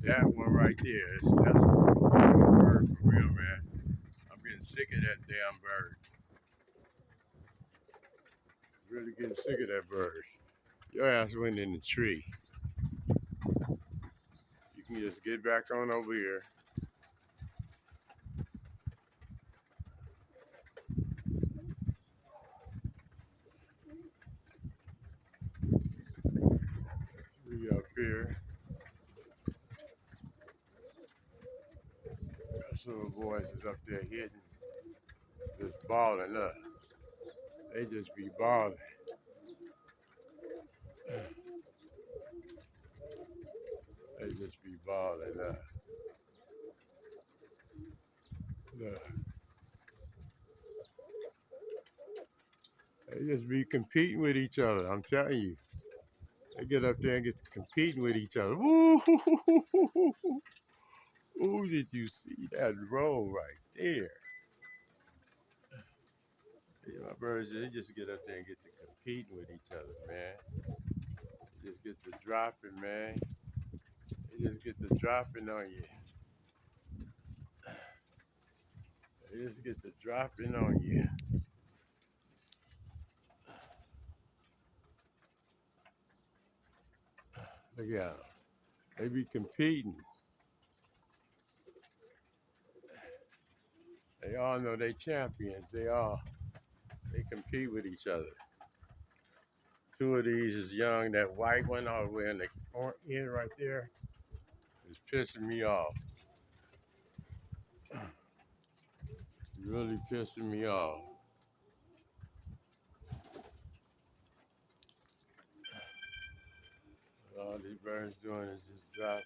That one right there, that's a bird for real, man. I'm getting sick of that damn bird. Really getting sick of that bird. Your ass went in the tree. You can just get back on over here. We up here. Some of the boys is up there hitting, just balling up. They just be balling. They just be balling up. Look. They just be competing with each other. I'm telling you. They get up there and get to competing with each other. Ooh, ooh, did you see that roll right there? Yeah, my birds, they just get up there and get to competing with each other, man. They just get to dropping, man. They just get to dropping on you. They just get to dropping on you. Look at them. They be competing. They all know they champions. They compete with each other. Two of these is young. That white one all the way in the end right there is pissing me off. Really pissing me off. All these birds doing is just dropping.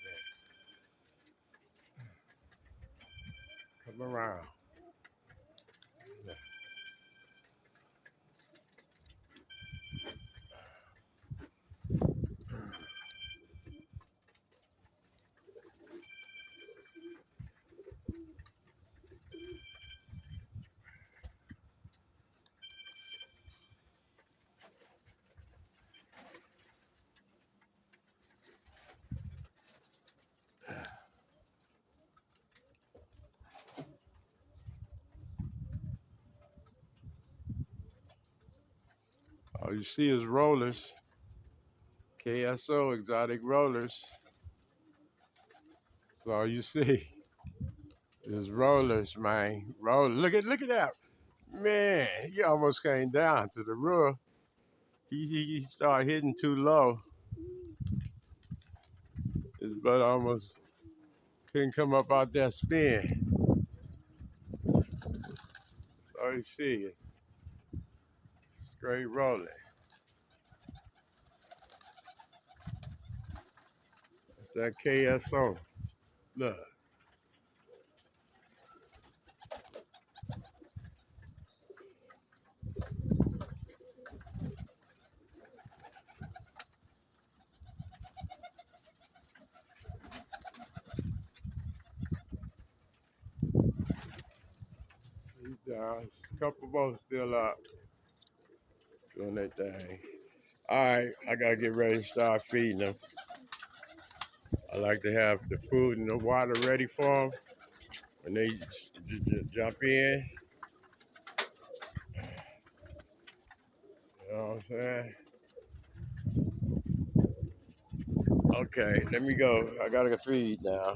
Come around. All you see is rollers. KSO, exotic rollers. That's all you see is rollers, man. Roll. Look at that. Man, he almost came down to the roof. He started hitting too low. His butt almost couldn't come up out that spin. All you see is straight rolling. That's that KSO. Look. He's down. A couple more still up. Doing their thing. All right, I gotta get ready to start feeding them. I like to have the food and the water ready for them when they jump in. You know what I'm saying? Okay, let me go. I gotta feed now.